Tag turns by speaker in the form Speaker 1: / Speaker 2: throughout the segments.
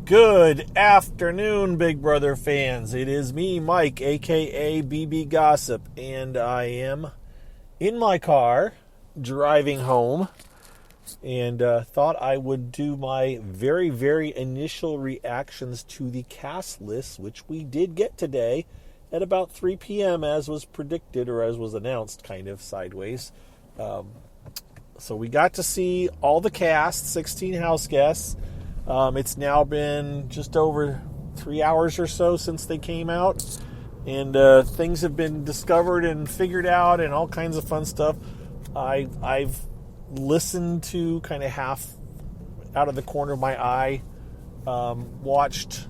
Speaker 1: Good afternoon, Big Brother fans. It is me, Mike, a.k.a. BB Gossip, and I am in my car driving home and thought I would do my very, very initial reactions to the cast list, which we did get today at about 3 p.m. as was predicted or as was announced, kind of sideways. So we got to see all the cast, 16 house guests. It's now been just over 3 hours or so since they came out, and things have been discovered and figured out and all kinds of fun stuff. I've listened to kind of half out of the corner of my eye, watched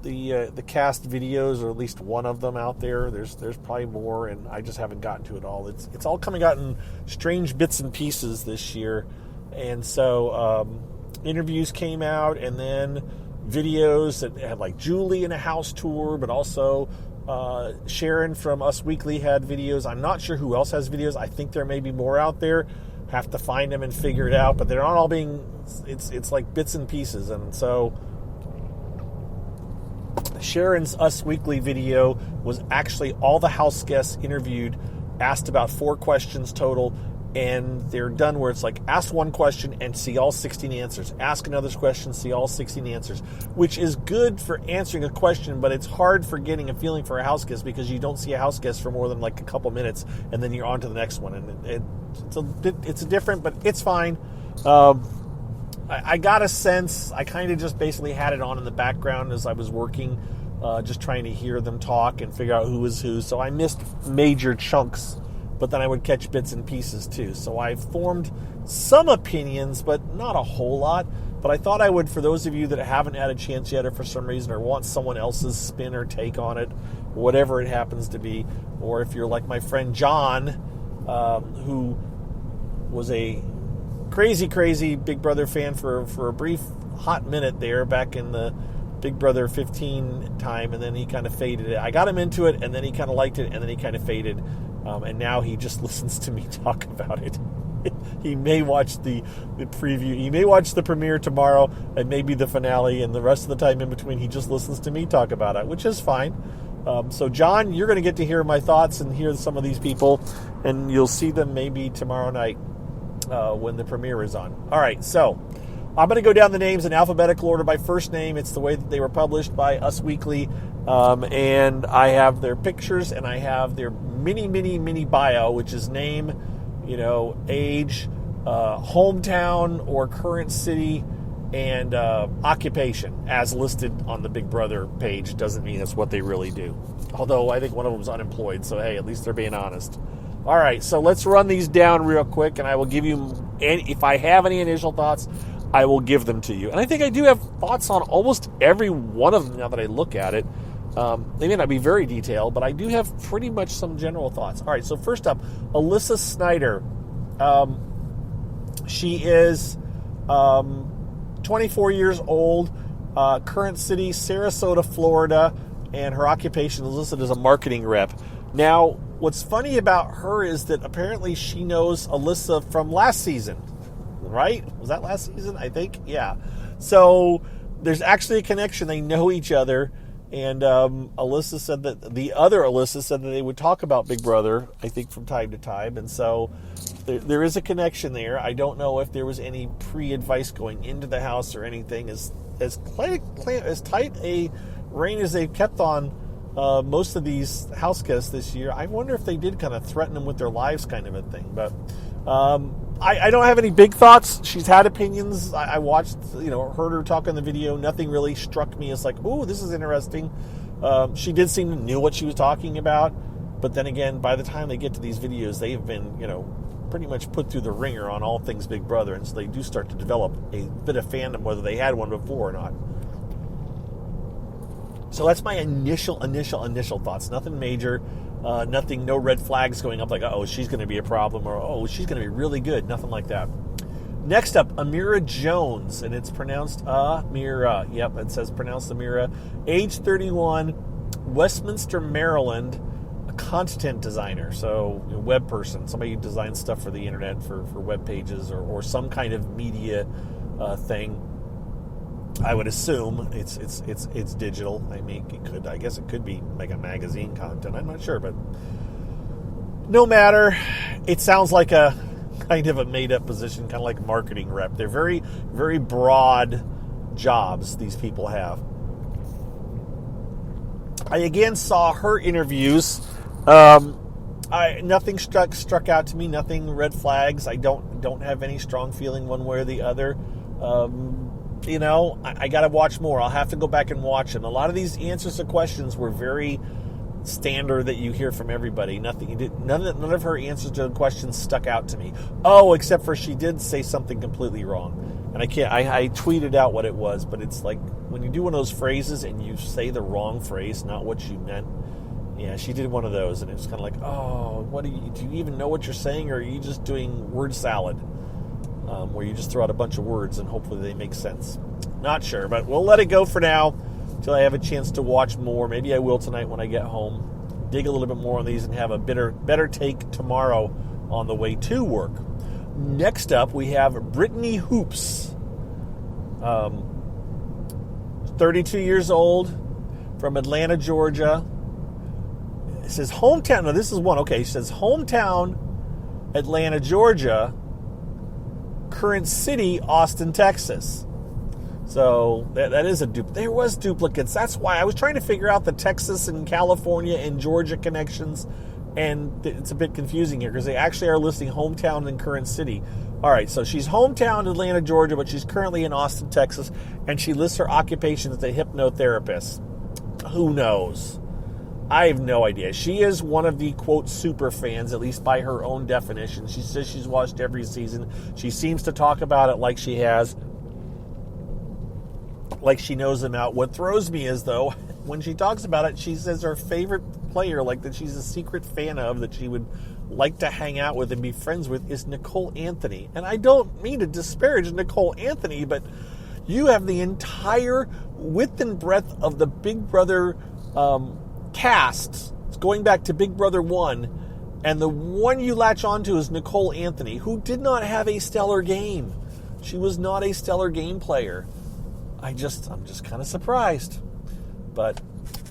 Speaker 1: the cast videos, or at least one of them out there. There's probably more, and I just haven't gotten to it all. It's all coming out in strange bits and pieces this year. And so interviews came out, and then videos that had like Julie in a house tour, but also Sharon from Us Weekly had videos. I'm not sure who else has videos. I think there may be more out there. Have to find them and figure it out, but they're not all being, it's like bits and pieces. And so Sharon's Us Weekly video was actually all the house guests interviewed, asked about 4 questions total, and they're done where it's like, ask one question and see all 16 answers. Ask another question, see all 16 answers, which is good for answering a question, but it's hard for getting a feeling for a house guest because you don't see a house guest for more than like a couple minutes, and then you're on to the next one. And it's different, but it's fine. I got a sense, I kind of just basically had it on in the background as I was working, just trying to hear them talk and figure out who was who. So I missed major chunks, but then I would catch bits and pieces too. So I formed some opinions, but not a whole lot. But I thought I would, for those of you that haven't had a chance yet, or for some reason, or want someone else's spin or take on it, whatever it happens to be, or if you're like my friend John, who was a crazy Big Brother fan for a brief hot minute there back in the Big Brother 15 time, and then he kind of faded it. I got him into it, and then he kind of liked it, and then he kind of faded. And now he just listens to me talk about it. He may watch the preview. He may watch the premiere tomorrow and maybe the finale, and the rest of the time in between he just listens to me talk about it, which is fine. So John, you're going to get to hear my thoughts and hear some of these people, and you'll see them maybe tomorrow night when the premiere is on. All right, so I'm going to go down the names in alphabetical order by first name. It's the way that they were published by Us Weekly. And I have their pictures, and I have their mini bio, which is name, age, hometown or current city, and occupation as listed on the Big Brother page. Doesn't mean that's what they really do. Although I think one of them is unemployed, so hey, at least they're being honest. All right, so let's run these down real quick, and I will give you, if I have any initial thoughts, I will give them to you. And I think I do have thoughts on almost every one of them now that I look at it. They may not be very detailed, but I do have pretty much some general thoughts. All right, so first up, Alyssa Snyder. She is 24 years old, current city, Sarasota, Florida, and her occupation is listed as a marketing rep. Now, what's funny about her is that apparently she knows Alyssa from last season, right? Was that last season? I think, yeah. So there's actually a connection. They know each other. And Alyssa said that the other Alyssa said that they would talk about Big Brother, I think, from time to time. And so there is a connection there. I don't know if there was any pre-advice going into the house or anything. As tight a rein as they've kept on most of these house guests this year, I wonder if they did kind of threaten them with their lives, kind of a thing. But I don't have any big thoughts. She's had opinions. I watched, heard her talk on the video. Nothing really struck me as like, ooh, this is interesting. She did seem to know what she was talking about. But then again, by the time they get to these videos, they have been, pretty much put through the ringer on all things Big Brother. And so they do start to develop a bit of fandom, whether they had one before or not. So that's my initial thoughts. Nothing major. No red flags going up like, oh, she's going to be a problem, or, oh, she's going to be really good. Nothing like that. Next up, Amira Jones, and it's pronounced Amira. Yep, it says pronounced Amira. Age 31, Westminster, Maryland, a content designer, so a web person, somebody who designs stuff for the internet, for web pages or some kind of media thing. I would assume it's digital. I guess it could be like a magazine content. I'm not sure, but no matter. It sounds like a kind of a made-up position, kind of like marketing rep. They're very, very broad jobs these people have. I again saw her interviews. Nothing struck out to me. Nothing red flags. I don't have any strong feeling one way or the other. I got to watch more. I'll have to go back and watch them. A lot of these answers to questions were very standard that you hear from everybody. None of her answers to the questions stuck out to me. Oh, except for she did say something completely wrong. And I tweeted out what it was, but it's like when you do one of those phrases and you say the wrong phrase, not what you meant. Yeah, she did one of those, and it was kind of like, oh, do you even know what you're saying, or are you just doing word salad, where you just throw out a bunch of words and hopefully they make sense? Not sure, but we'll let it go for now until I have a chance to watch more. Maybe I will tonight when I get home, dig a little bit more on these and have a better take tomorrow on the way to work. Next up, we have Brittany Hoops, 32 years old, from Atlanta, Georgia. It says hometown. Now, this is one. Okay, it says hometown, Atlanta, Georgia, current city, Austin, Texas. So that is there was duplicates. That's why I was trying to figure out the Texas and California and Georgia connections, and it's a bit confusing here because they actually are listing hometown and current city. All right, so she's hometown, Atlanta, Georgia, but she's currently in Austin, Texas, and she lists her occupation as a hypnotherapist. Who knows? I have no idea. She is one of the, quote, super fans, at least by her own definition. She says she's watched every season. She seems to talk about it like she has, like she knows them out. What throws me is, though, when she talks about it, she says her favorite player, like that she's a secret fan of, that she would like to hang out with and be friends with, is Nicole Anthony. And I don't mean to disparage Nicole Anthony, but you have the entire width and breadth of the Big Brother cast, going back to Big Brother 1, and the one you latch onto is Nicole Anthony, who did not have a stellar game. She was not a stellar game player. I'm just kind of surprised. But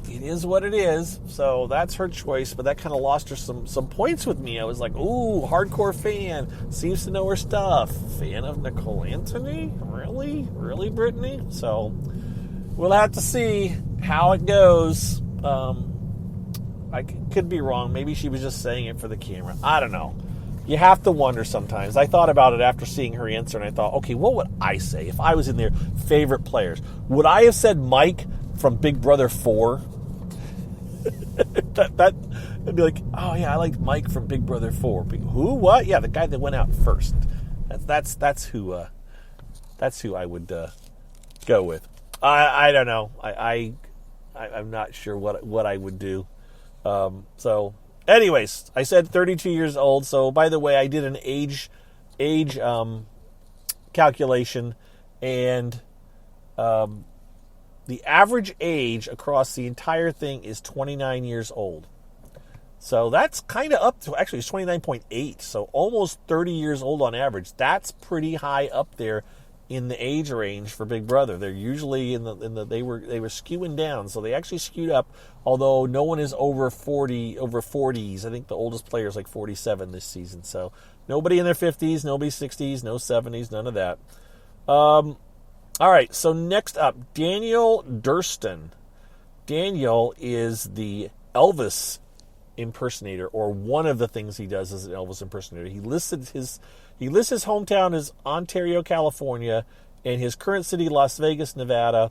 Speaker 1: it is what it is, so that's her choice, but that kind of lost her some points with me. I was like, ooh, hardcore fan, seems to know her stuff. Fan of Nicole Anthony? Really, Brittany? So we'll have to see how it goes. I could be wrong. Maybe she was just saying it for the camera. I don't know. You have to wonder sometimes. I thought about it after seeing her answer, and I thought, okay, what would I say if I was in their favorite players? Would I have said Mike from Big Brother 4? that I'd be like, oh yeah, I like Mike from Big Brother 4. Who? What? Yeah, the guy that went out first. That's who I would go with. I don't know. I'm not sure what I would do. So, anyways, I said 32 years old. So, by the way, I did an age calculation, and the average age across the entire thing is 29 years old. So that's kind of up to, actually it's 29.8, so almost 30 years old on average. That's pretty high up there in the age range for Big Brother. They're usually they were skewing down, so they actually skewed up, although no one is over 40s. I think the oldest player is like 47 this season. So nobody in their 50s, nobody 60s, no 70s, none of that. All right, so next up, Daniel Durston. Daniel is the Elvis impersonator, or one of the things he does as an Elvis impersonator. He lists his hometown as Ontario, California, and his current city, Las Vegas, Nevada.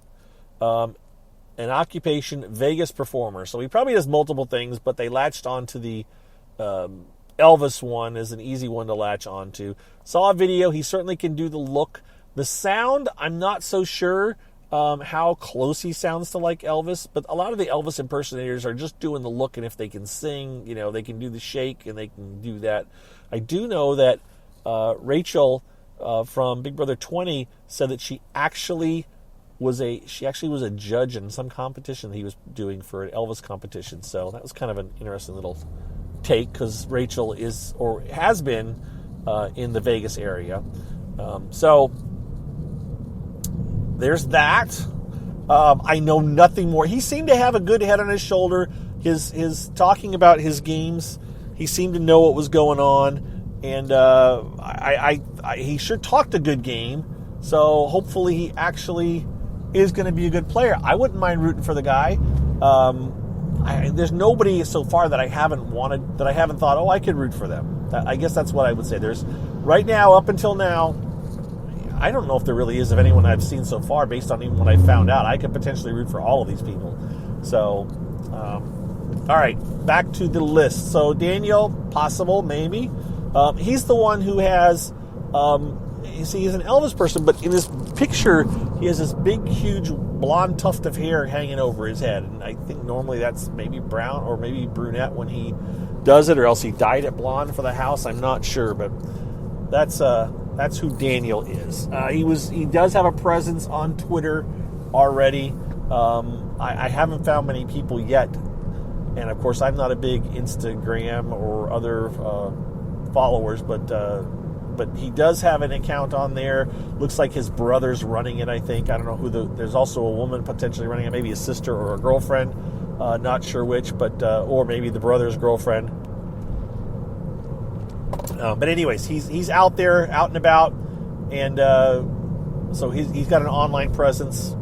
Speaker 1: An occupation, Vegas performer. So he probably does multiple things, but they latched onto the Elvis one as an easy one to latch onto. Saw a video. He certainly can do the look. The sound, I'm not so sure how close he sounds to like Elvis, but a lot of the Elvis impersonators are just doing the look, and if they can sing, they can do the shake, and they can do that. I do know that Rachel from Big Brother 20 said that she actually was a judge in some competition that he was doing for an Elvis competition. So that was kind of an interesting little take, because Rachel is, or has been, in the Vegas area. So there's that. I know nothing more. He seemed to have a good head on his shoulder. His talking about his games, he seemed to know what was going on, and he sure talked a good game. So hopefully he actually is going to be a good player. I wouldn't mind rooting for the guy. There's nobody so far that I haven't thought, oh, I could root for them. I guess that's what I would say. There's right now, up until now, I don't know if there really is of anyone I've seen so far based on even what I found out. I could potentially root for all of these people. So, all right, back to the list. So Daniel, possible, maybe. He's the one who has, you see, he's an Elvis person, but in this picture, he has this big, huge blonde tuft of hair hanging over his head. And I think normally that's maybe brown or maybe brunette when he does it, or else he dyed it blonde for the house. I'm not sure, but that's who Daniel is. He does have a presence on Twitter already. I haven't found many people yet, and of course I'm not a big Instagram or other followers, but he does have an account on there. Looks like his brother's running it, I think. I don't know who there's also a woman potentially running it, maybe a sister or a girlfriend. Not sure which, but or maybe the brother's girlfriend. But anyways, he's out there, out and about, and so he's got an online presence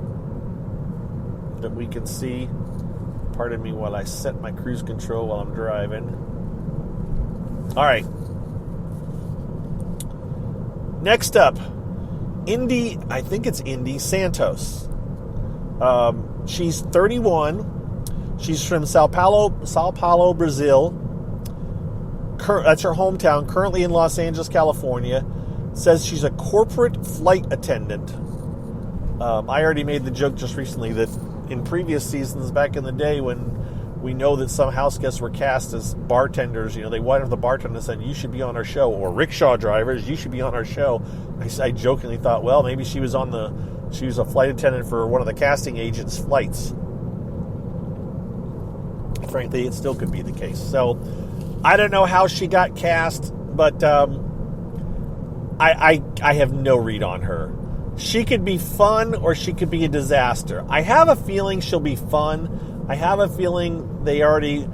Speaker 1: that we can see. Pardon me while I set my cruise control while I'm driving. All right. Next up, I think it's Indy Santos. She's 31. She's from Sao Paulo, Brazil. That's her hometown, currently in Los Angeles, California. Says she's a corporate flight attendant. I already made the joke just recently that in previous seasons, back in the day when we know that some house guests were cast as bartenders, they went up the bartender and said, you should be on our show, or rickshaw drivers, you should be on our show. I jokingly thought, well, maybe she was a flight attendant for one of the casting agent's flights. Frankly, it still could be the case. So I don't know how she got cast, but I have no read on her. She could be fun or she could be a disaster. I have a feeling she'll be fun. I have a feeling they already,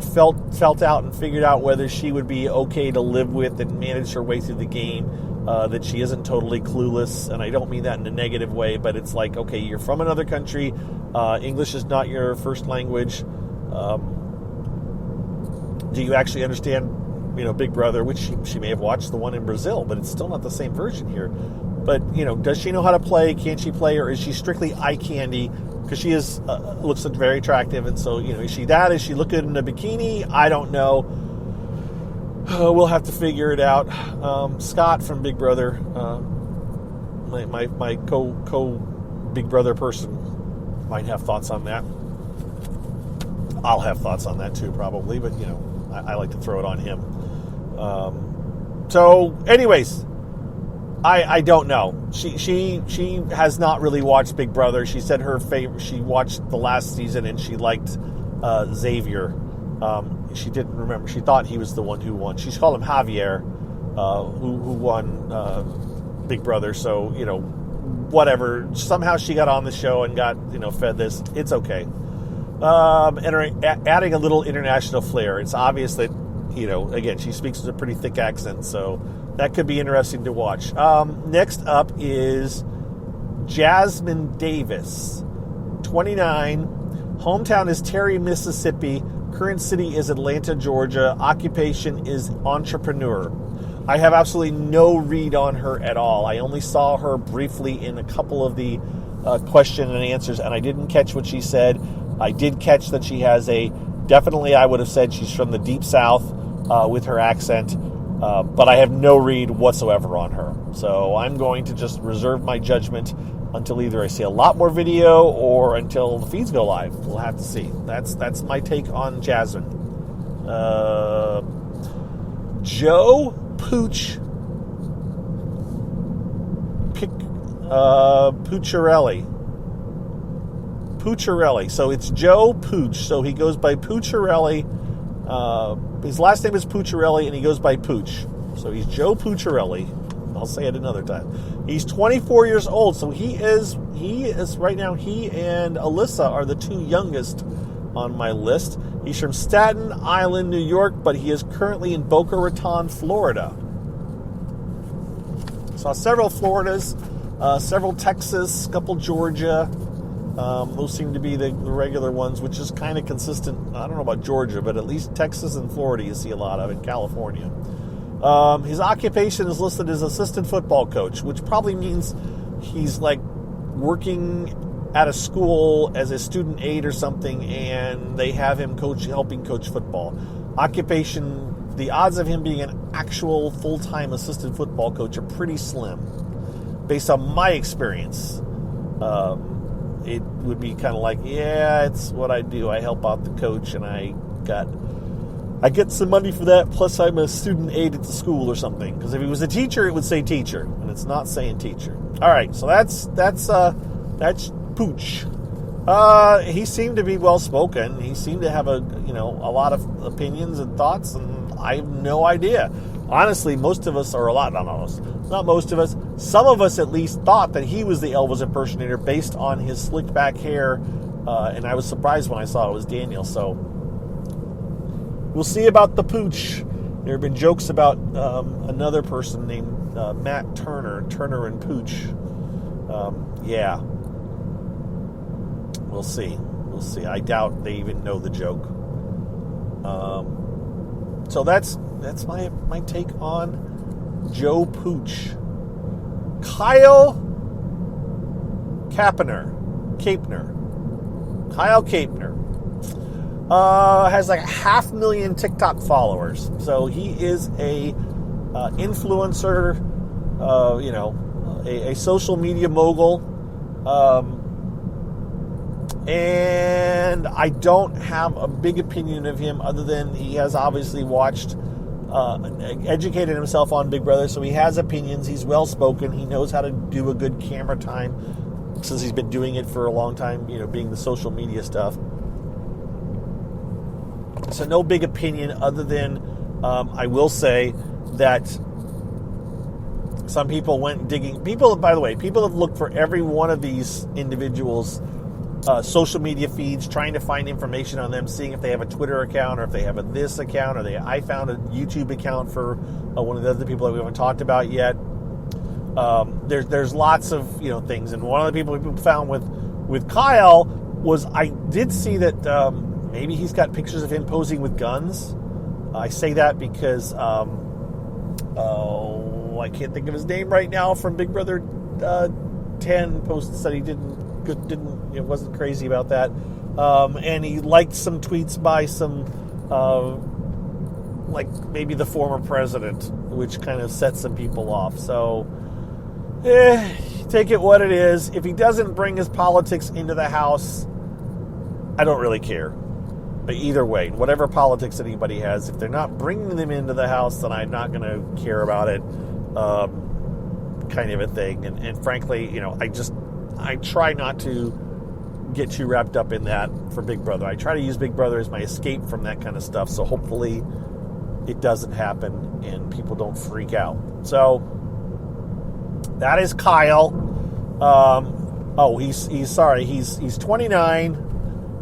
Speaker 1: felt out and figured out whether she would be okay to live with and manage her way through the game, that she isn't totally clueless. And I don't mean that in a negative way, but it's like, okay, you're from another country. English is not your first language. Do you actually understand, Big Brother, which she may have watched the one in Brazil, but it's still not the same version here. But, does she know how to play? Can she play? Or is she strictly eye candy? Because she looks very attractive. And so, is she that? Is she looking in a bikini? I don't know. We'll have to figure it out. Scott from Big Brother, my co-Big Brother person, might have thoughts on that. I'll have thoughts on that too, probably. But, I like to throw it on him. So, anyways, I don't know. She has not really watched Big Brother. She said her favorite. She watched the last season and she liked Xavier. She didn't remember. She thought he was the one who won. She called him Javier, who won Big Brother. So whatever. Somehow she got on the show and got fed this. It's okay. And adding a little international flair. It's obvious that, again, she speaks with a pretty thick accent, so that could be interesting to watch. Next up is Jasmine Davis, 29. Hometown is Terry, Mississippi. Current city is Atlanta, Georgia. Occupation is entrepreneur. I have absolutely no read on her at all. I only saw her briefly in a couple of the question and answers, and I didn't catch what she said. I did catch that she has definitely I would have said she's from the Deep South with her accent, but I have no read whatsoever on her. So I'm going to just reserve my judgment until either I see a lot more video or until the feeds go live. We'll have to see. That's my take on Jasmine. Joe Pucciarelli. So it's Joe Pooch. So he goes by Pucciarelli. His last name is Pucciarelli, and he goes by Pooch. So he's Joe Pucciarelli. I'll say it another time. He's 24 years old, so he is right now, he and Alyssa are the two youngest on my list. He's from Staten Island, New York, but he is currently in Boca Raton, Florida. Saw several Floridas, several Texas, a couple Georgia. Those seem to be the regular ones, which is kind of consistent. I don't know about Georgia, but at least Texas and Florida you see a lot of, in California. His occupation is listed as assistant football coach, which probably means he's like working at a school as a student aide or something, and they have him helping coach football. Occupation, the odds of him being an actual full-time assistant football coach are pretty slim, based on my experience. It would be kind of like, yeah, it's what I do. I help out the coach, and I get some money for that, plus I'm a student aide at the school or something. Because if he was a teacher, it would say teacher, and it's not saying teacher. All right, so that's Pooch. He seemed to be well spoken. He seemed to have a lot of opinions and thoughts, and I have no idea. Honestly, most of us, or a lot, not most of us, some of us at least thought that he was the Elvis impersonator based on his slicked back hair, and I was surprised when I saw it was Daniel. So we'll see about the Pooch. There have been jokes about another person named Matt Turner and Pooch. Yeah. We'll see. I doubt they even know the joke. So that's my take on Joe Pooch. Kyle Capner. Kyle Capner has like 500,000 TikTok followers. So he is a influencer, a social media mogul. And I don't have a big opinion of him other than he has obviously watched, educated himself on Big Brother, so he has opinions. He's well-spoken. He knows how to do a good camera time since he's been doing it for a long time, being the social media stuff. So no big opinion other than I will say that some people went digging. By the way, people have looked for every one of these individuals' social media feeds, trying to find information on them, seeing if they have a Twitter account or if they have this account, or I found a YouTube account for one of the other people that we haven't talked about yet. There's lots of things, and one of the people we found with Kyle was, I did see that maybe he's got pictures of him posing with guns. I say that because I can't think of his name right now, from Big Brother 10 posts that he wasn't crazy about that, and he liked some tweets by some like maybe the former president, which kind of set some people off. So take it what it is. If he doesn't bring his politics into the house, I don't really care. But either way, whatever politics anybody has, if they're not bringing them into the house, then I'm not going to care about it, kind of a thing. And frankly, I try not to get too wrapped up in that for Big Brother. I try to use Big Brother as my escape from that kind of stuff, so hopefully it doesn't happen and people don't freak out. So that is Kyle. He's 29.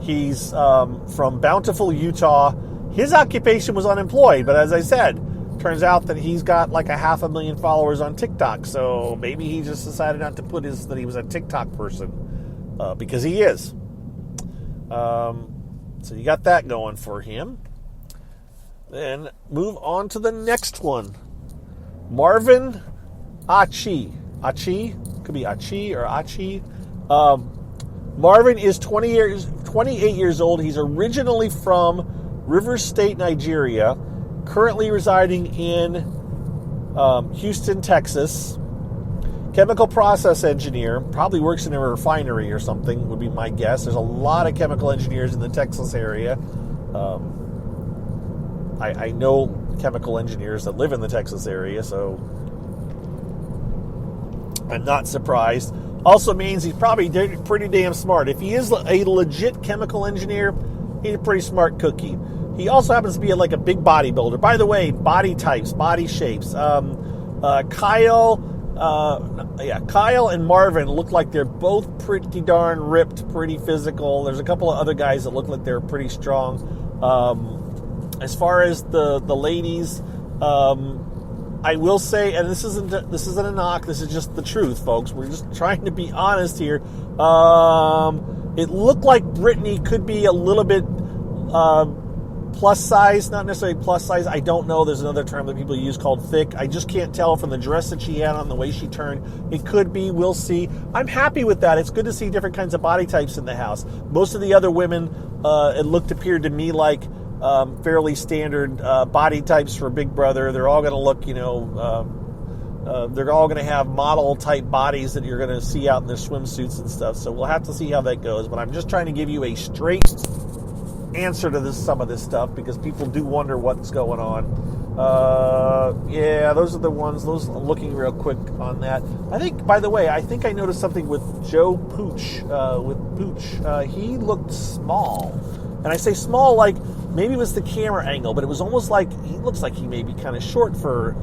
Speaker 1: He's from Bountiful, Utah. His occupation was unemployed, but as I said, turns out that he's got like 500,000 followers on TikTok, so maybe he just decided not to put that he was a TikTok person, because he is. So you got that going for him. Then move on to the next one. Marvin Achi. Could be Achi or Achi. Marvin is 28 years old. He's originally from Rivers State, Nigeria, currently residing in Houston, Texas. Chemical process engineer, probably works in a refinery or something, would be my guess. There's a lot of chemical engineers in the Texas area. I know chemical engineers that live in the Texas area, so I'm not surprised. Also means he's probably pretty damn smart. If he is a legit chemical engineer, he's a pretty smart cookie. He also happens to be like a big bodybuilder. By the way, body types, body shapes. Kyle Kyle and Marvin look like they're both pretty darn ripped, pretty physical. There's a couple of other guys that look like they're pretty strong. As far as the ladies, I will say, and this isn't a knock, this is just the truth, folks. We're just trying to be honest here. It looked like Brittany could be a little bit plus size, not necessarily plus size. I don't know. There's another term that people use called thick. I just can't tell from the dress that she had on, the way she turned. It could be. We'll see. I'm happy with that. It's good to see different kinds of body types in the house. Most of the other women, appeared to me like fairly standard body types for Big Brother. They're all going to look, they're all going to have model-type bodies that you're going to see out in their swimsuits and stuff. So we'll have to see how that goes. But I'm just trying to give you a straight answer to some of this stuff because people do wonder what's going on. Those are the ones. Those looking real quick on that. I think, by the way, I noticed something with Joe Pooch. He looked small. And I say small like maybe it was the camera angle, but it was almost like he looks like he may be kind of short for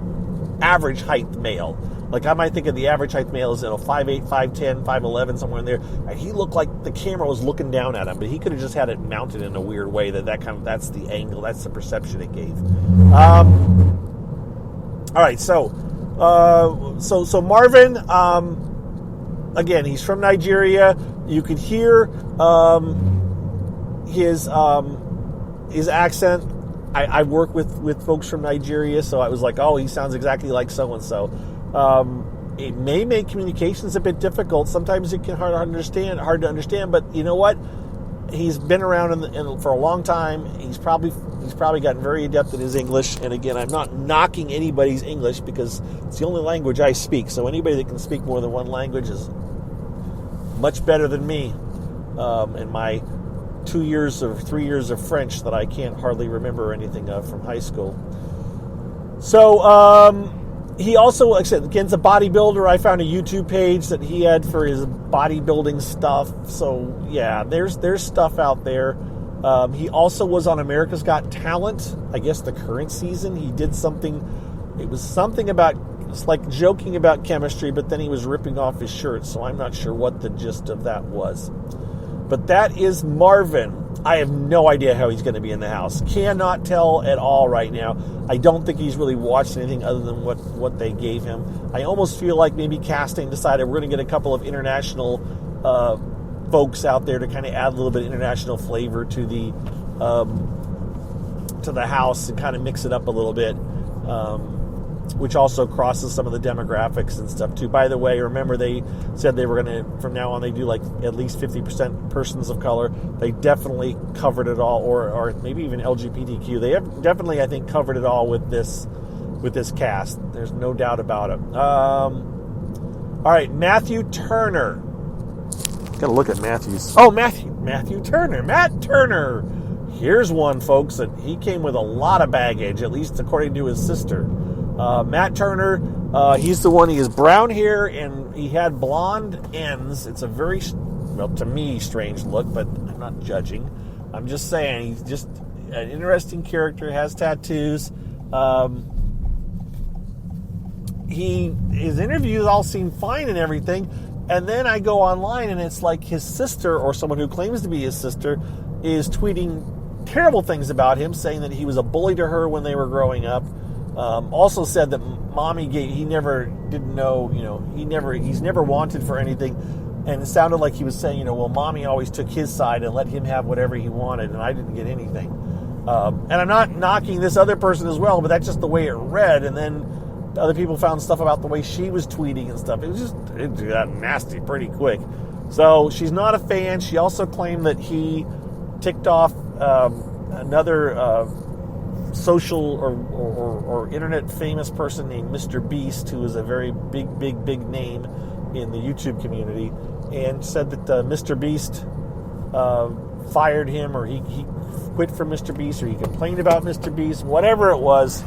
Speaker 1: average height male. Like I might think of the average height male as 5'8", 5'10", 5'11", somewhere in there. And he looked like the camera was looking down at him, but he could have just had it mounted in a weird way that's the angle, that's the perception it gave. All right, so Marvin, again, he's from Nigeria. You could hear his accent. I work with folks from Nigeria, so I was like, oh, he sounds exactly like so-and-so. It may make communications a bit difficult. Sometimes it can hard to understand, but you know what? He's been around for a long time. He's probably gotten very adept at his English. And again, I'm not knocking anybody's English because it's the only language I speak. So anybody that can speak more than one language is much better than me. And my 2 years or 3 years of French that I can't hardly remember anything of from high school. So he also, like I said, again's a bodybuilder. I found a YouTube page that he had for his bodybuilding stuff. So yeah, there's stuff out there. He also was on America's Got Talent. I guess the current season he did something. It was something about, it's like joking about chemistry, but then he was ripping off his shirt. So I'm not sure what the gist of that was. But that is Marvin. I have no idea how he's going to be in the house. Cannot tell at all right now. I don't think he's really watched anything other than what they gave him. I almost feel like maybe casting decided we're going to get a couple of international folks out there to kind of add a little bit of international flavor to the house and kind of mix it up a little bit. Which also crosses some of the demographics and stuff too. By the way, remember they said they were going to, from now on, they do like at least 50% persons of color. They definitely covered it all, or maybe even LGBTQ. They have definitely, I think, covered it all with this cast. There's no doubt about it. All right, Matthew Turner. Got to look at Matthew's. Oh, Matthew Turner. Matt Turner. Here's one, folks, that he came with a lot of baggage, at least according to his sister. Matt Turner, he's the one, he has brown hair and he had blonde ends. It's a very, well, to me, strange look, but I'm not judging. I'm just saying, he's just an interesting character, has tattoos. His interviews all seem fine and everything, and then I go online and it's like his sister, or someone who claims to be his sister, is tweeting terrible things about him, saying that he was a bully to her when they were growing up. Also said that mommy he's never wanted for anything, and it sounded like he was saying, well, mommy always took his side and let him have whatever he wanted, and I didn't get anything. And I'm not knocking this other person as well, but that's just the way it read. And then other people found stuff about the way she was tweeting and stuff. It got nasty pretty quick. So she's not a fan. She also claimed that he ticked off another social or internet famous person named Mr. Beast, who is a very big name in the YouTube community, and said that Mr. Beast fired him, or he quit from Mr. Beast, or he complained about Mr. Beast, whatever it was.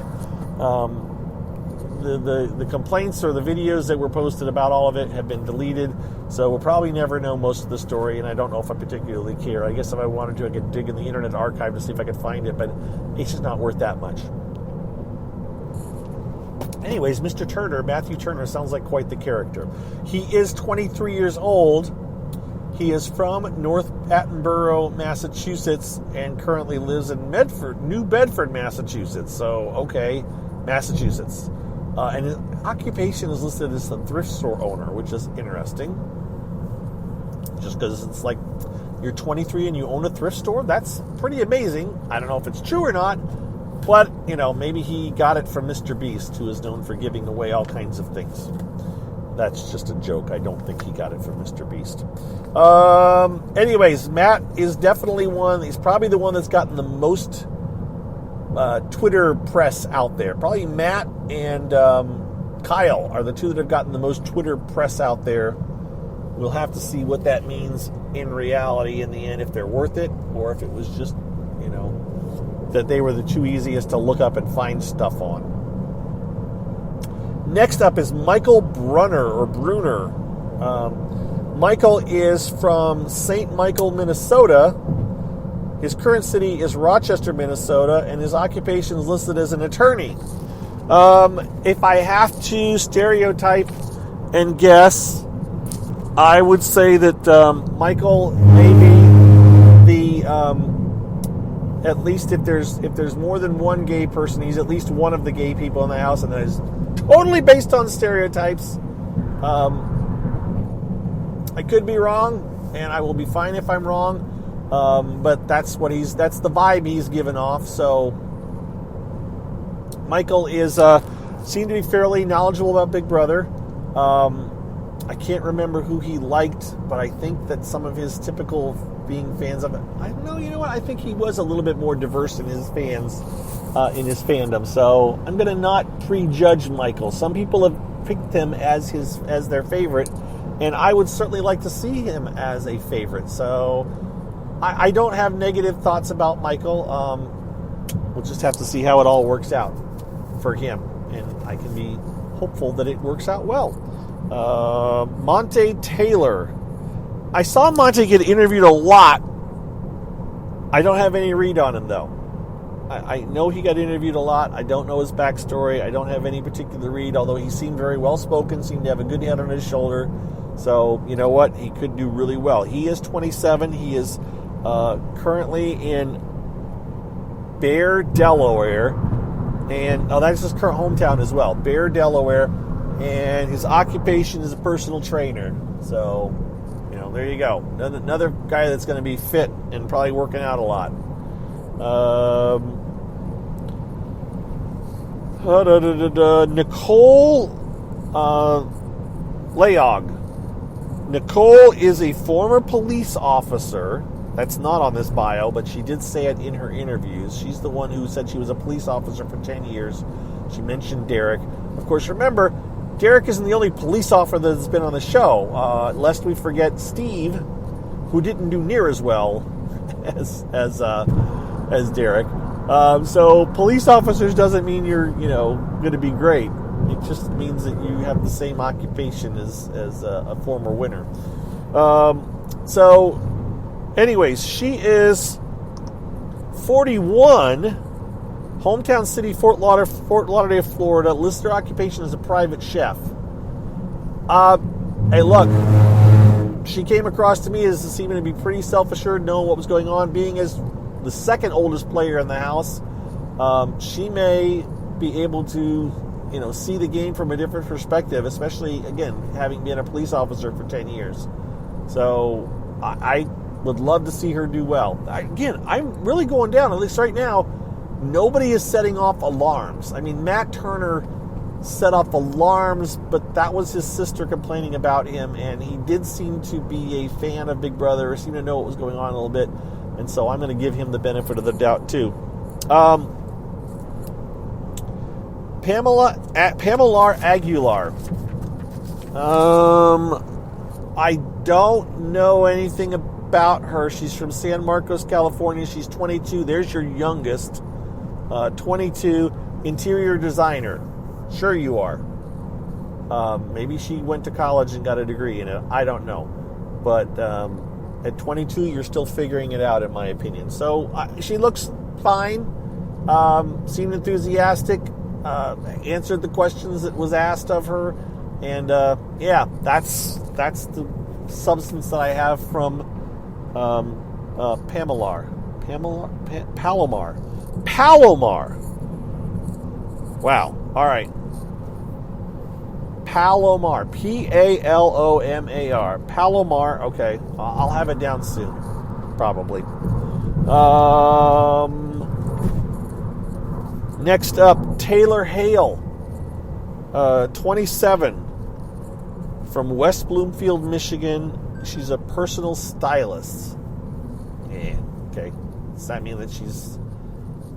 Speaker 1: The complaints or the videos that were posted about all of it have been deleted, so we'll probably never know most of the story, and I don't know if I particularly care. I guess if I wanted to, I could dig in the Internet Archive to see if I could find it, but it's just not worth that much. Anyways, Mr. Turner, Matthew Turner, sounds like quite the character. He is 23 years old. He is from North Attleboro, Massachusetts, and currently lives in New Bedford, Massachusetts. So, okay, Massachusetts. And his occupation is listed as a thrift store owner, which is interesting. Just because it's like you're 23 and you own a thrift store, that's pretty amazing. I don't know if it's true or not, but, maybe he got it from Mr. Beast, who is known for giving away all kinds of things. That's just a joke. I don't think he got it from Mr. Beast. Anyways, Matt is definitely one. He's probably the one that's gotten the most Twitter press out there. Probably Matt and Kyle are the two that have gotten the most Twitter press out there. We'll have to see what that means in reality in the end, if they're worth it, or if it was just, that they were the two easiest to look up and find stuff on. Next up is Michael Brunner. Michael is from St. Michael, Minnesota. His current city is Rochester, Minnesota, and his occupation is listed as an attorney. If I have to stereotype and guess, I would say that Michael may be the at least if there's more than one gay person, he's at least one of the gay people in the house, and that is totally based on stereotypes. I could be wrong, and I will be fine if I'm wrong. But that's the vibe he's given off. So Michael is seemed to be fairly knowledgeable about Big Brother. I can't remember who he liked, but I think that some of his typical being fans of it. I don't know. You know what? I think he was a little bit more diverse in his fans, in his fandom. So I'm going to not prejudge Michael. Some people have picked him as their favorite, and I would certainly like to see him as a favorite. So I don't have negative thoughts about Michael. We'll just have to see how it all works out for him, and I can be hopeful that it works out well. Monte Taylor. I saw Monte get interviewed a lot. I don't have any read on him, though. I know he got interviewed a lot. I don't know his backstory. I don't have any particular read, although he seemed very well-spoken, seemed to have a good head on his shoulder. So, you know what? He could do really well. He is 27. He is currently in Bear, Delaware. And that's his current hometown as well, Bear, Delaware. And his occupation is a personal trainer. So, there you go. Another guy that's going to be fit and probably working out a lot. Nicole Layog. Nicole is a former police officer. That's not on this bio, but she did say it in her interviews. She's the one who said she was a police officer for 10 years. She mentioned Derek. Of course, remember, Derek isn't the only police officer that's been on the show. Lest we forget Steve, who didn't do near as well as Derek. So police officers doesn't mean you're going to be great. It just means that you have the same occupation as a former winner. So, anyways, she is 41. Hometown city, Fort Lauderdale, Florida. Lists her occupation as a private chef. Hey, look. She came across to me as seeming to be pretty self-assured, knowing what was going on. Being as the second oldest player in the house, she may be able to, see the game from a different perspective, especially, again, having been a police officer for 10 years. So I would love to see her do well. I'm really going down, at least right now. Nobody is setting off alarms. I mean, Matt Turner set off alarms, but that was his sister complaining about him, and he did seem to be a fan of Big Brother, or seemed to know what was going on a little bit, and so I'm going to give him the benefit of the doubt, too. Pamela Aguilar. I don't know anything about her. She's from San Marcos, California. She's 22. There's your youngest. 22, interior designer. Sure you are. Maybe she went to college and got a degree in it. I don't know. But at 22, you're still figuring it out, in my opinion. So she looks fine. Seemed enthusiastic. answered the questions that was asked of her, and that's the substance that I have from Palomar. Wow. All right. Palomar. Palomar. Palomar. Okay. I'll have it down soon. Probably. Next up, Taylor Hale. 27. From West Bloomfield, Michigan. She's a personal stylist. Yeah. Okay. Does that mean that does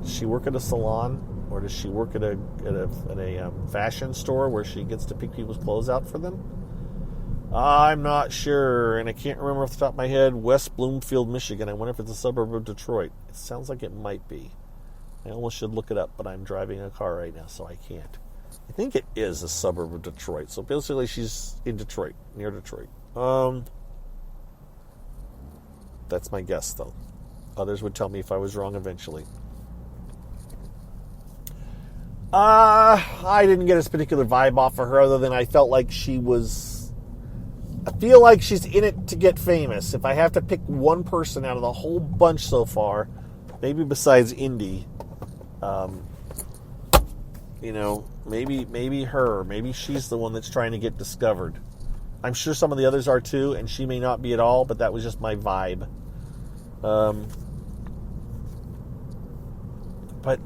Speaker 1: she work at a salon? Or does she work at a fashion store where she gets to pick people's clothes out for them? I'm not sure, and I can't remember off the top of my head. West Bloomfield, Michigan. I wonder if it's a suburb of Detroit. It sounds like it might be. I almost should look it up, but I'm driving a car right now, so I can't. I think it is a suburb of Detroit. So basically, she's in Detroit, near Detroit. That's my guess, though. Others would tell me if I was wrong eventually. I didn't get a particular vibe off of her other than I felt like I feel like she's in it to get famous. If I have to pick one person out of the whole bunch so far, maybe besides Indy, maybe her. Maybe she's the one that's trying to get discovered. I'm sure some of the others are too, and she may not be at all, but that was just my vibe. But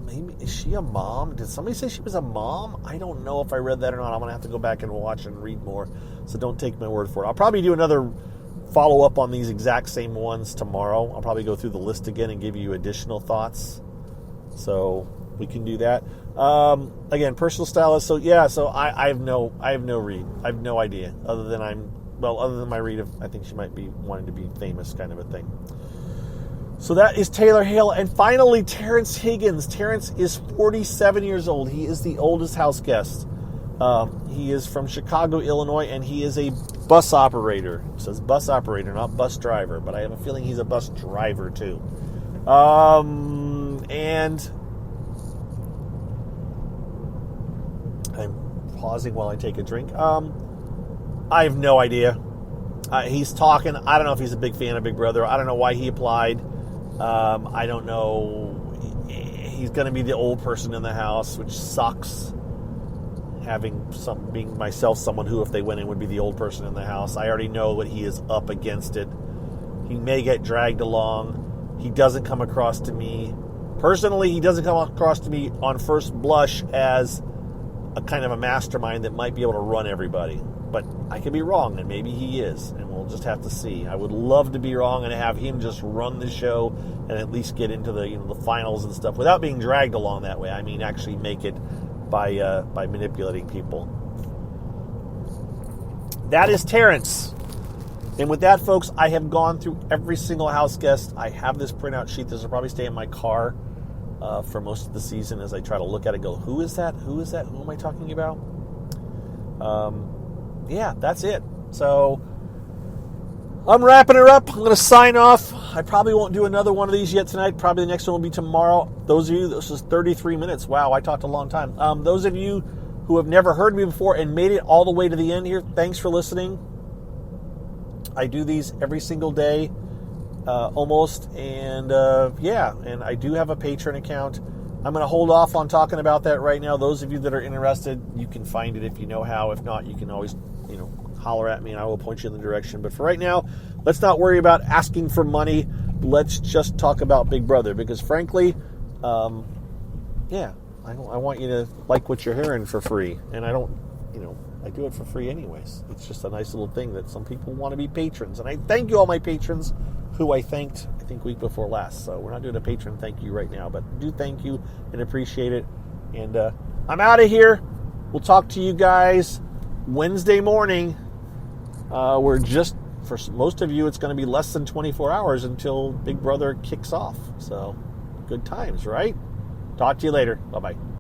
Speaker 1: maybe, is she a mom? Did somebody say she was a mom? I don't know if I read that or not. I'm going to have to go back and watch and read more, so don't take my word for it. I'll probably do another follow-up on these exact same ones tomorrow. I'll probably go through the list again and give you additional thoughts, so we can do that. Again, personal stylist. So I have no read. I have no idea other than my read of, I think she might be wanting to be famous kind of a thing. So that is Taylor Hale. And finally, Terrence Higgins. Terrence is 47 years old. He is the oldest house guest. He is from Chicago, Illinois, and he is a bus operator. It says bus operator, not bus driver, but I have a feeling he's a bus driver too. And I'm pausing while I take a drink. I have no idea. He's talking. I don't know if he's a big fan of Big Brother. I don't know why he applied. I don't know. He's going to be the old person in the house, which sucks. Being myself someone who, if they went in, would be the old person in the house. I already know what he is up against it. He may get dragged along. He doesn't come across to me. Personally, he doesn't come across to me on first blush as a kind of a mastermind that might be able to run everybody. But I could be wrong, and maybe he is, and we'll just have to see. I would love to be wrong and have him just run the show and at least get into the finals and stuff without being dragged along that way. I mean, actually make it by manipulating people. That is Terrence. And with that, folks, I have gone through every single house guest. I have this printout sheet. This will probably stay in my car for most of the season as I try to look at it and go, who is that? Who is that? Who am I talking about? Yeah, that's it. So I'm wrapping her up. I'm going to sign off. I probably won't do another one of these yet tonight. Probably the next one will be tomorrow. Those of you, this is 33 minutes. Wow, I talked a long time. Those of you who have never heard me before and made it all the way to the end here, thanks for listening. I do these every single day, almost. And and I do have a Patreon account. I'm going to hold off on talking about that right now. Those of you that are interested, you can find it if you know how. If not, you can always, holler at me and I will point you in the direction. But for right now, let's not worry about asking for money. Let's just talk about Big Brother because frankly, I want you to like what you're hearing for free. And I don't, I do it for free anyways. It's just a nice little thing that some people want to be patrons. And I thank you all my patrons who I thanked, I think, week before last. So we're not doing a patron thank you right now, but do thank you and appreciate it. And I'm out of here. We'll talk to you guys Wednesday morning. For most of you, it's going to be less than 24 hours until Big Brother kicks off. So good times, right? Talk to you later. Bye-bye.